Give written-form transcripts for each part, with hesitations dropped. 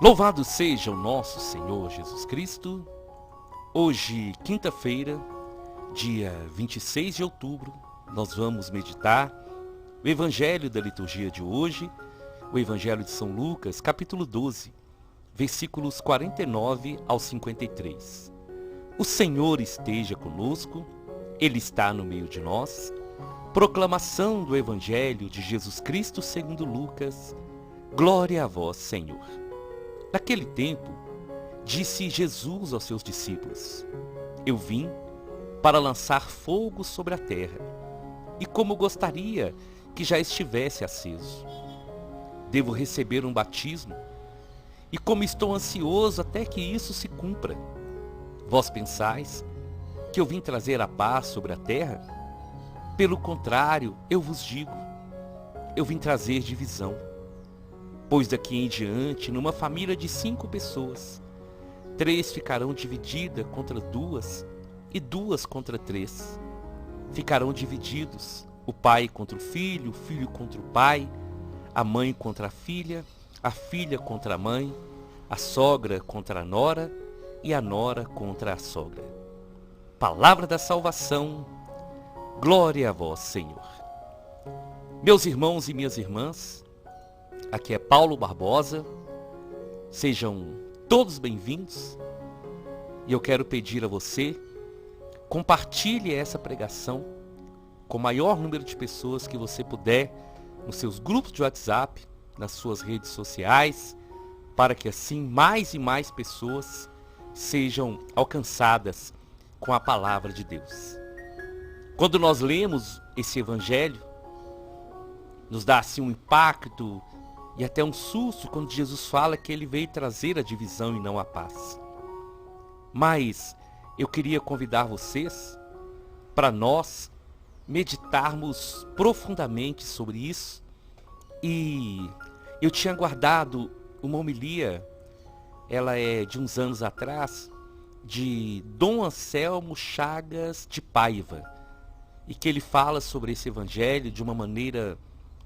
Louvado seja o nosso Senhor Jesus Cristo. Hoje, quinta-feira, dia 26 de outubro, nós vamos meditar o Evangelho da liturgia de hoje, o Evangelho de São Lucas, capítulo 12, versículos 49 ao 53. O Senhor esteja conosco, Ele está no meio de nós. Proclamação do Evangelho de Jesus Cristo segundo Lucas. Glória a vós, Senhor. Naquele tempo, disse Jesus aos seus discípulos: Eu vim para lançar fogo sobre a terra, e como gostaria que já estivesse aceso. Devo receber um batismo, e como estou ansioso até que isso se cumpra. Vós pensais que eu vim trazer a paz sobre a terra? Pelo contrário, eu vos digo, eu vim trazer divisão. Pois daqui em diante, numa família de 5 pessoas, 3 ficarão divididas contra 2 e 2 contra 3. Ficarão divididos, o pai contra o filho contra o pai, a mãe contra a filha contra a mãe, a sogra contra a nora e a nora contra a sogra. Palavra da salvação, glória a vós, Senhor. Meus irmãos e minhas irmãs, aqui é Paulo Barbosa, sejam todos bem-vindos e eu quero pedir a você, compartilhe essa pregação com o maior número de pessoas que você puder, nos seus grupos de WhatsApp, nas suas redes sociais, para que assim mais e mais pessoas sejam alcançadas com a palavra de Deus. Quando nós lemos esse Evangelho, nos dá assim um impacto e até um susto quando Jesus fala que ele veio trazer a divisão e não a paz. Mas eu queria convidar vocês para nós meditarmos profundamente sobre isso. E eu tinha guardado uma homilia, ela é de uns anos atrás, de Dom Anselmo Chagas de Paiva, e que ele fala sobre esse evangelho de uma maneira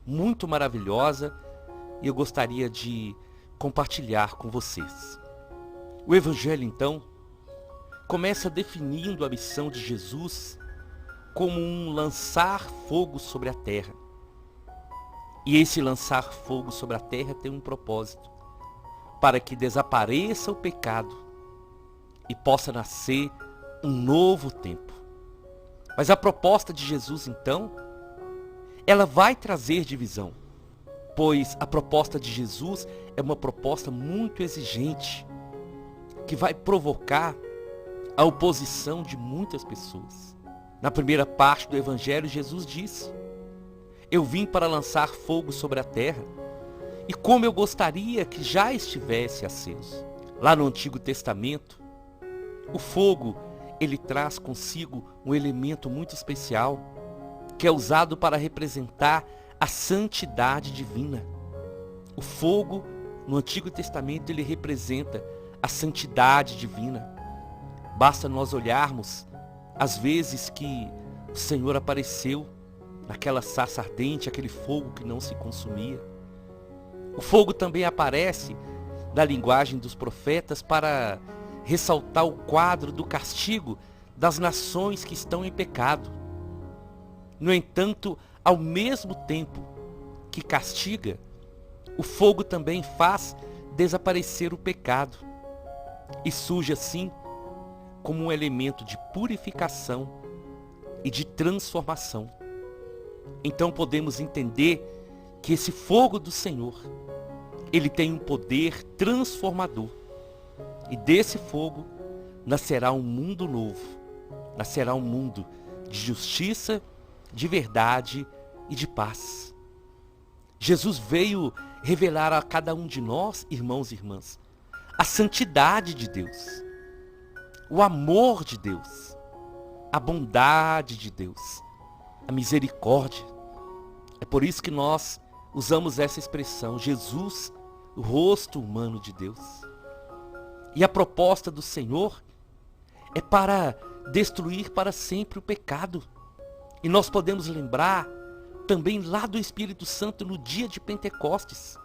muito maravilhosa, e eu gostaria de compartilhar com vocês. O evangelho, então, começa definindo a missão de Jesus como um lançar fogo sobre a terra. E esse lançar fogo sobre a terra tem um propósito: para que desapareça o pecado e possa nascer um novo tempo. Mas a proposta de Jesus, então, ela vai trazer divisão, pois a proposta de Jesus é uma proposta muito exigente, que vai provocar a oposição de muitas pessoas. Na primeira parte do Evangelho, Jesus disse: Eu vim para lançar fogo sobre a terra, e como eu gostaria que já estivesse aceso. Lá no Antigo Testamento, o fogo, ele traz consigo um elemento muito especial, que é usado para representar a santidade divina. O fogo, no Antigo Testamento, ele representa a santidade divina. Basta nós olharmos as vezes que o Senhor apareceu naquela sarça ardente, aquele fogo que não se consumia. O fogo também aparece na linguagem dos profetas para ressaltar o quadro do castigo das nações que estão em pecado. No entanto, ao mesmo tempo que castiga, o fogo também faz desaparecer o pecado e surge assim como um elemento de purificação e de transformação. Então podemos entender que esse fogo do Senhor, ele tem um poder transformador. E desse fogo nascerá um mundo novo, nascerá um mundo de justiça, de verdade e de paz. Jesus veio revelar a cada um de nós, irmãos e irmãs, a santidade de Deus, o amor de Deus, a bondade de Deus, a misericórdia. É por isso que nós usamos essa expressão, Jesus, o rosto humano de Deus. E a proposta do Senhor é para destruir para sempre o pecado. E nós podemos lembrar também lá do Espírito Santo no dia de Pentecostes,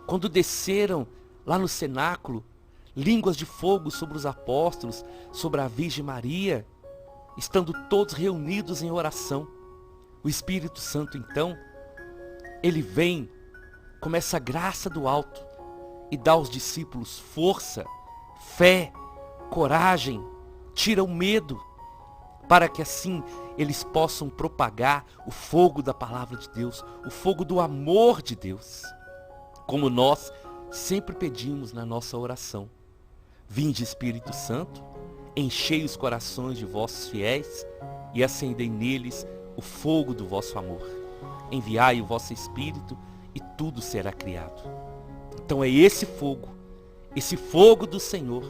quando desceram lá no cenáculo, línguas de fogo sobre os apóstolos, sobre a Virgem Maria, estando todos reunidos em oração. O Espírito Santo, então, ele vem com essa graça do alto e dá aos discípulos força, fé, coragem, tira o medo, para que assim eles possam propagar o fogo da palavra de Deus, o fogo do amor de Deus, como nós sempre pedimos na nossa oração. Vinde, Espírito Santo, enchei os corações de vossos fiéis e acendei neles o fogo do vosso amor. Enviai o vosso Espírito e tudo será criado. Então é esse fogo do Senhor,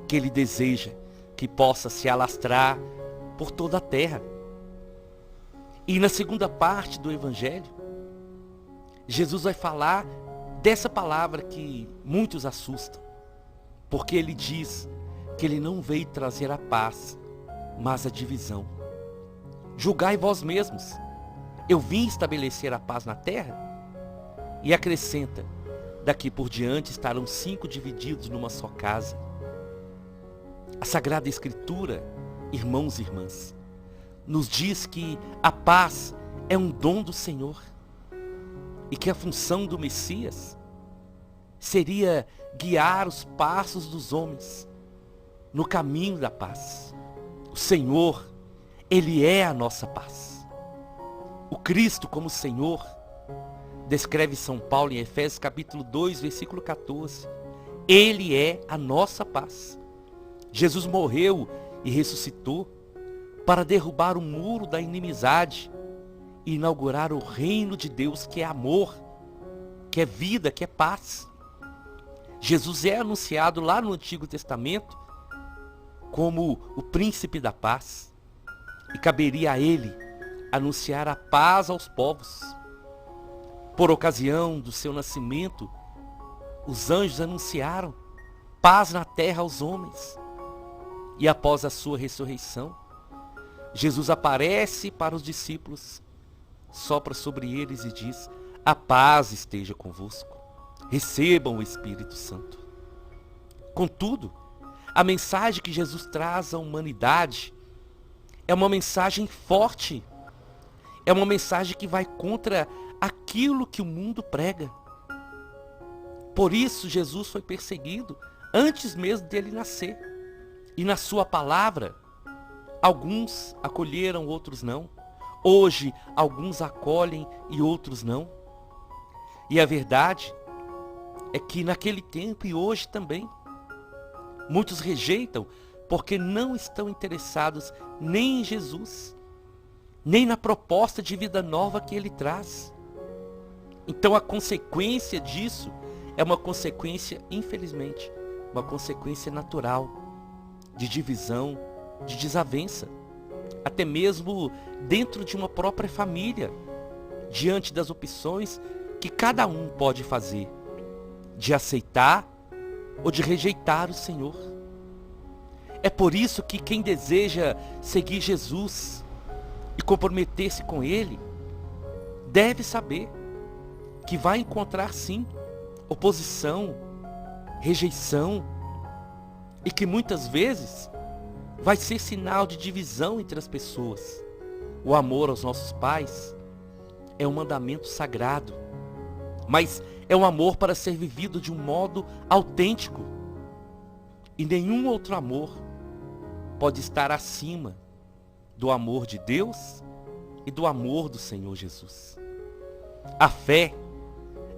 que Ele deseja que possa se alastrar por toda a terra. E na segunda parte do Evangelho, Jesus vai falar dessa palavra que muitos assustam, porque Ele diz que Ele não veio trazer a paz, mas a divisão. Julgai vós mesmos, eu vim estabelecer a paz na terra? E acrescenta, daqui por diante estarão 5 divididos numa só casa. A Sagrada Escritura, irmãos e irmãs, nos diz que a paz é um dom do Senhor e que a função do Messias seria guiar os passos dos homens no caminho da paz. O Senhor, Ele é a nossa paz. O Cristo como Senhor, descreve São Paulo em Efésios capítulo 2, versículo 14. Ele é a nossa paz. Jesus morreu e ressuscitou para derrubar o muro da inimizade e inaugurar o reino de Deus, que é amor, que é vida, que é paz. Jesus é anunciado lá no Antigo Testamento como o príncipe da paz, e caberia a ele anunciar a paz aos povos. Por ocasião do seu nascimento, os anjos anunciaram paz na terra aos homens. E após a sua ressurreição, Jesus aparece para os discípulos, sopra sobre eles e diz: a paz esteja convosco, recebam o Espírito Santo. Contudo, a mensagem que Jesus traz à humanidade é uma mensagem forte, é uma mensagem que vai contra aquilo que o mundo prega. Por isso Jesus foi perseguido antes mesmo dele nascer. E na sua palavra, alguns acolheram, outros não. Hoje, alguns acolhem e outros não. E a verdade é que naquele tempo e hoje também, muitos rejeitam porque não estão interessados nem em Jesus, nem na proposta de vida nova que Ele traz. Então a consequência disso é uma consequência, infelizmente, uma consequência natural, de divisão, de desavença, até mesmo dentro de uma própria família, diante das opções que cada um pode fazer, de aceitar ou de rejeitar o Senhor. É por isso que quem deseja seguir Jesus e comprometer-se com Ele, deve saber que vai encontrar sim oposição, rejeição, e que muitas vezes vai ser sinal de divisão entre as pessoas. O amor aos nossos pais é um mandamento sagrado, mas é um amor para ser vivido de um modo autêntico. E nenhum outro amor pode estar acima do amor de Deus e do amor do Senhor Jesus. A fé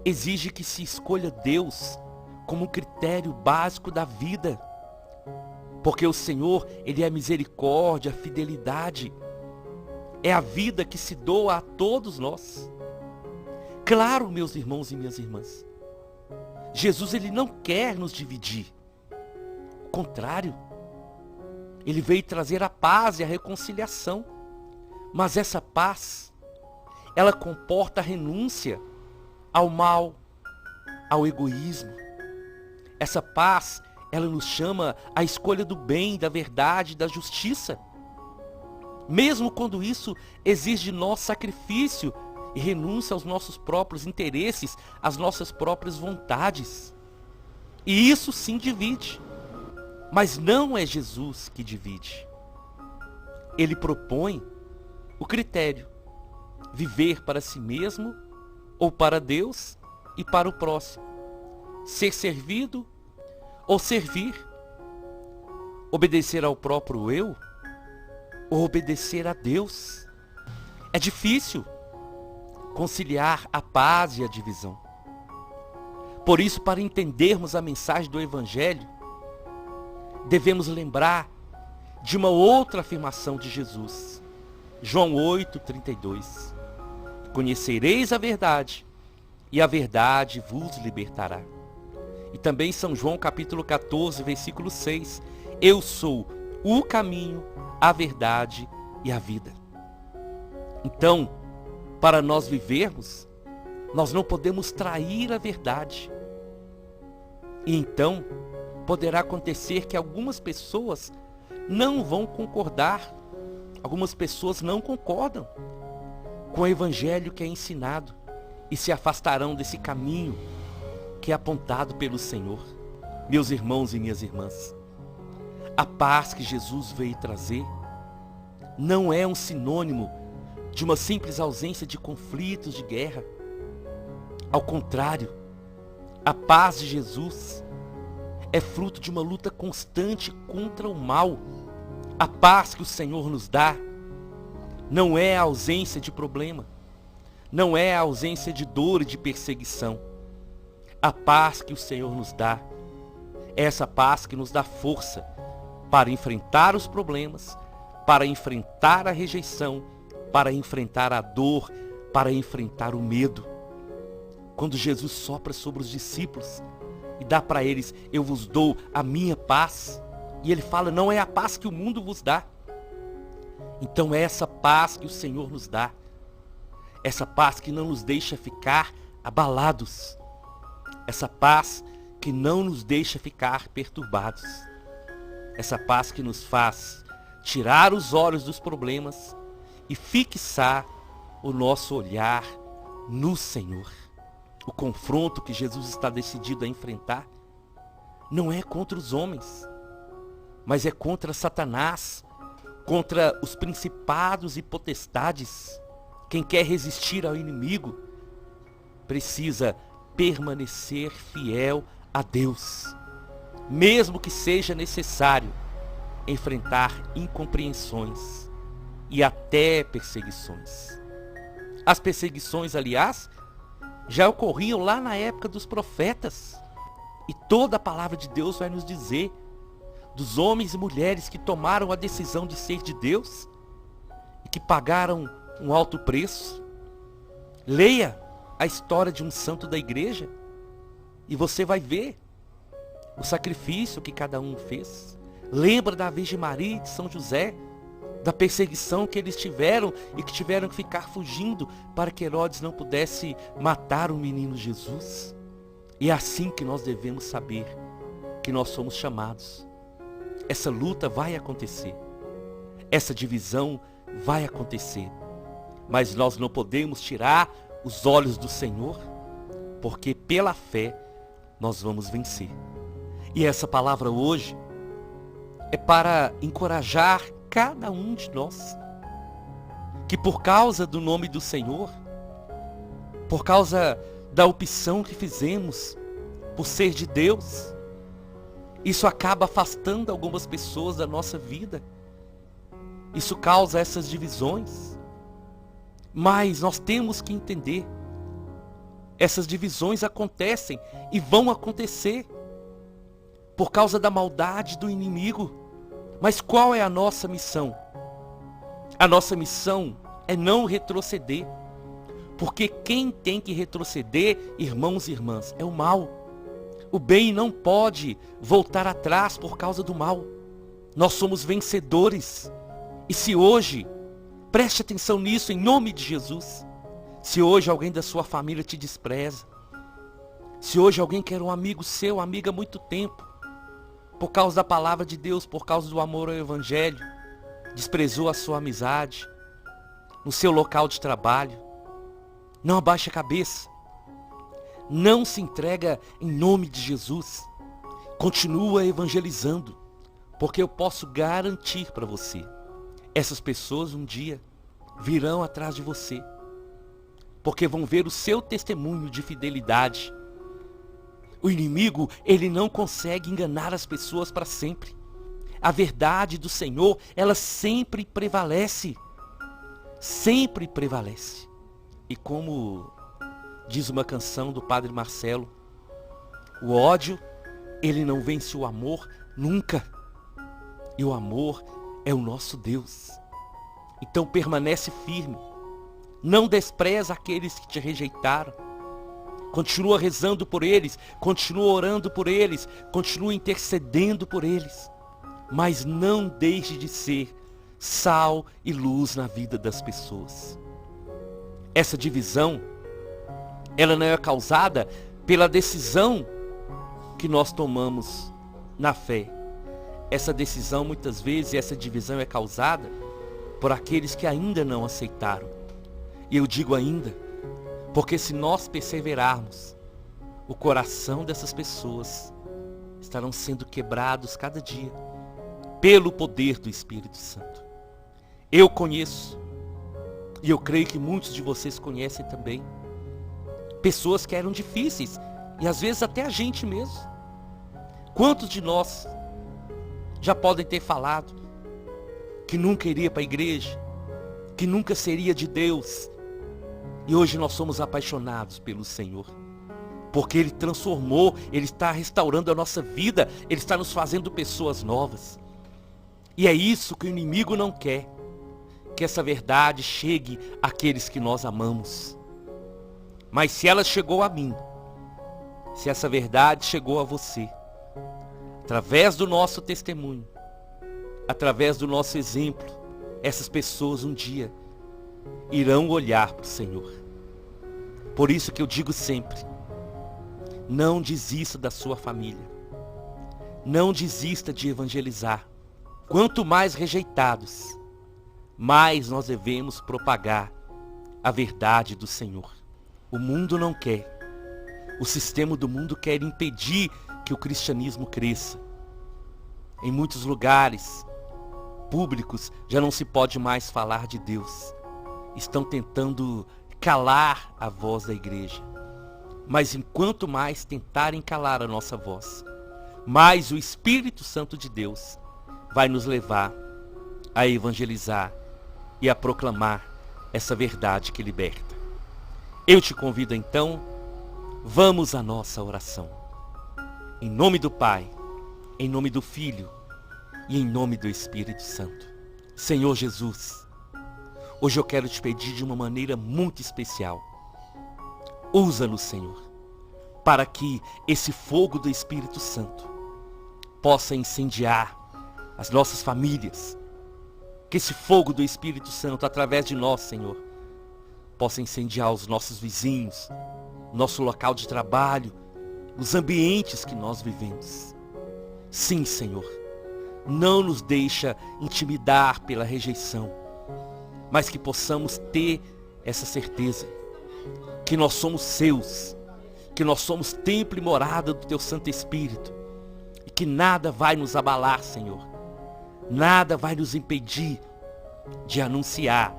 exige que se escolha Deus como um critério básico da vida, porque o Senhor, Ele é a misericórdia, a fidelidade, é a vida que se doa a todos nós. Claro, meus irmãos e minhas irmãs, Jesus, Ele não quer nos dividir. Ao contrário, Ele veio trazer a paz e a reconciliação. Mas essa paz, ela comporta a renúncia ao mal, ao egoísmo. Essa paz, ela nos chama à escolha do bem, da verdade, da justiça. Mesmo quando isso exige de nós sacrifício e renúncia aos nossos próprios interesses, às nossas próprias vontades. E isso sim divide. Mas não é Jesus que divide. Ele propõe o critério: viver para si mesmo ou para Deus e para o próximo. Ser servido ou servir. Obedecer ao próprio eu ou obedecer a Deus. É difícil conciliar a paz e a divisão. Por isso, para entendermos a mensagem do Evangelho, devemos lembrar de uma outra afirmação de Jesus. João 8:32. Conhecereis a verdade, e a verdade vos libertará. E também São João capítulo 14, versículo 6. Eu sou o caminho, a verdade e a vida. Então, para nós vivermos, nós não podemos trair a verdade. E então, poderá acontecer que algumas pessoas não vão concordar, algumas pessoas não concordam com o Evangelho que é ensinado e se afastarão desse caminho que é apontado pelo Senhor. Meus irmãos e minhas irmãs, a paz que Jesus veio trazer não é um sinônimo de uma simples ausência de conflitos, de guerra. Ao contrário, a paz de Jesus é fruto de uma luta constante contra o mal. A paz que o Senhor nos dá não é a ausência de problema, não é a ausência de dor e de perseguição. A paz que o Senhor nos dá é essa paz que nos dá força para enfrentar os problemas, para enfrentar a rejeição, para enfrentar a dor, para enfrentar o medo. Quando Jesus sopra sobre os discípulos e dá para eles: eu vos dou a minha paz. E ele fala: não é a paz que o mundo vos dá. Então é essa paz que o Senhor nos dá. Essa paz que não nos deixa ficar abalados. Essa paz que não nos deixa ficar perturbados. Essa paz que nos faz tirar os olhos dos problemas e fixar o nosso olhar no Senhor. O confronto que Jesus está decidido a enfrentar não é contra os homens, mas é contra Satanás, contra os principados e potestades. Quem quer resistir ao inimigo precisa permanecer fiel a Deus, mesmo que seja necessário enfrentar incompreensões e até perseguições. As perseguições, aliás, já ocorriam lá na época dos profetas. E toda a palavra de Deus vai nos dizer dos homens e mulheres que tomaram a decisão de ser de Deus e que pagaram um alto preço. Leia a história de um santo da igreja e você vai ver o sacrifício que cada um fez. Lembra da Virgem Maria e de São José, da perseguição que eles tiveram e que tiveram que ficar fugindo para que Herodes não pudesse matar o menino Jesus. E é assim que nós devemos saber que nós somos chamados. Essa luta vai acontecer, essa divisão vai acontecer, mas nós não podemos tirar os olhos do Senhor, porque pela fé nós vamos vencer. E essa palavra hoje é para encorajar cada um de nós, que por causa do nome do Senhor, por causa da opção que fizemos por ser de Deus, isso acaba afastando algumas pessoas da nossa vida. Isso causa essas divisões. Mas nós temos que entender, essas divisões acontecem e vão acontecer por causa da maldade do inimigo. Mas qual é a nossa missão? A nossa missão é não retroceder. Porque quem tem que retroceder, irmãos e irmãs, é o mal. O bem não pode voltar atrás por causa do mal. Nós somos vencedores. E se hoje, preste atenção nisso em nome de Jesus, se hoje alguém da sua família te despreza, se hoje alguém que era um amigo seu, amiga há muito tempo, por causa da palavra de Deus, por causa do amor ao Evangelho, desprezou a sua amizade, no seu local de trabalho, não abaixe a cabeça. Não se entrega em nome de Jesus. Continua evangelizando, porque eu posso garantir para você, essas pessoas um dia virão atrás de você, porque vão ver o seu testemunho de fidelidade. O inimigo, ele não consegue enganar as pessoas para sempre. A verdade do Senhor, ela sempre prevalece. Sempre prevalece. E como diz uma canção do Padre Marcelo, o ódio, ele não vence o amor nunca. E o amor é o nosso Deus. Então permanece firme. Não despreza aqueles que te rejeitaram. Continua rezando por eles, continua orando por eles, continua intercedendo por eles. Mas não deixe de ser sal e luz na vida das pessoas. Essa divisão, ela não é causada pela decisão que nós tomamos na fé. Essa decisão, muitas vezes, essa divisão é causada por aqueles que ainda não aceitaram. E eu digo ainda, porque se nós perseverarmos, o coração dessas pessoas estarão sendo quebrados cada dia, pelo poder do Espírito Santo. Eu conheço, e eu creio que muitos de vocês conhecem também, pessoas que eram difíceis, e às vezes até a gente mesmo. Quantos de nós já podem ter falado que nunca iria para a igreja, que nunca seria de Deus, e hoje nós somos apaixonados pelo Senhor, porque Ele transformou, Ele está restaurando a nossa vida, Ele está nos fazendo pessoas novas. E é isso que o inimigo não quer, que essa verdade chegue àqueles que nós amamos. Mas se ela chegou a mim, se essa verdade chegou a você, através do nosso testemunho, através do nosso exemplo, essas pessoas um dia irão olhar para o Senhor. Por isso que eu digo sempre, não desista da sua família. Não desista de evangelizar. Quanto mais rejeitados, mais nós devemos propagar a verdade do Senhor. O mundo não quer. O sistema do mundo quer impedir que o cristianismo cresça. Em muitos lugares públicos já não se pode mais falar de Deus. Estão tentando calar a voz da igreja. Mas enquanto mais tentarem calar a nossa voz, mais o Espírito Santo de Deus vai nos levar a evangelizar e a proclamar essa verdade que liberta. Eu te convido então, vamos à nossa oração. Em nome do Pai, em nome do Filho e em nome do Espírito Santo. Senhor Jesus, hoje eu quero te pedir de uma maneira muito especial. Usa-nos, Senhor, para que esse fogo do Espírito Santo possa incendiar as nossas famílias. Que esse fogo do Espírito Santo, através de nós, Senhor, possa incendiar os nossos vizinhos, nosso local de trabalho, os ambientes que nós vivemos. Sim, Senhor, não nos deixa intimidar pela rejeição, mas que possamos ter essa certeza, que nós somos seus, que nós somos templo e morada do Teu Santo Espírito, e que nada vai nos abalar, Senhor, nada vai nos impedir de anunciar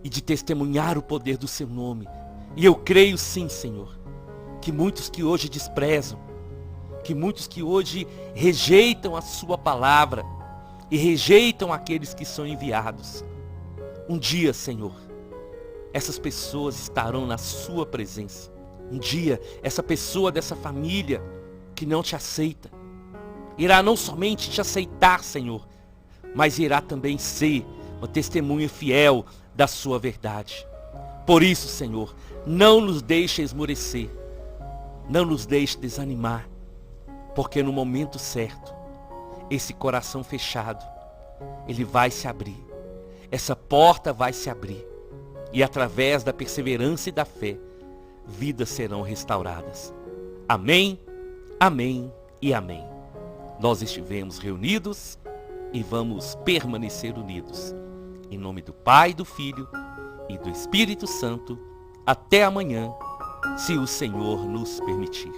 e de testemunhar o poder do Seu nome. E eu creio sim, Senhor, que muitos que hoje desprezam, que muitos que hoje rejeitam a Sua palavra e rejeitam aqueles que são enviados, um dia, Senhor, essas pessoas estarão na Sua presença. Um dia, essa pessoa dessa família que não te aceita, irá não somente te aceitar, Senhor, mas irá também ser uma testemunha fiel da Sua verdade. Por isso, Senhor, não nos deixe esmorecer, não nos deixe desanimar, porque no momento certo, esse coração fechado, ele vai se abrir, essa porta vai se abrir, e através da perseverança e da fé, vidas serão restauradas. Amém, amém e amém. Nós estivemos reunidos e vamos permanecer unidos. Em nome do Pai, do Filho e do Espírito Santo, até amanhã, se o Senhor nos permitir.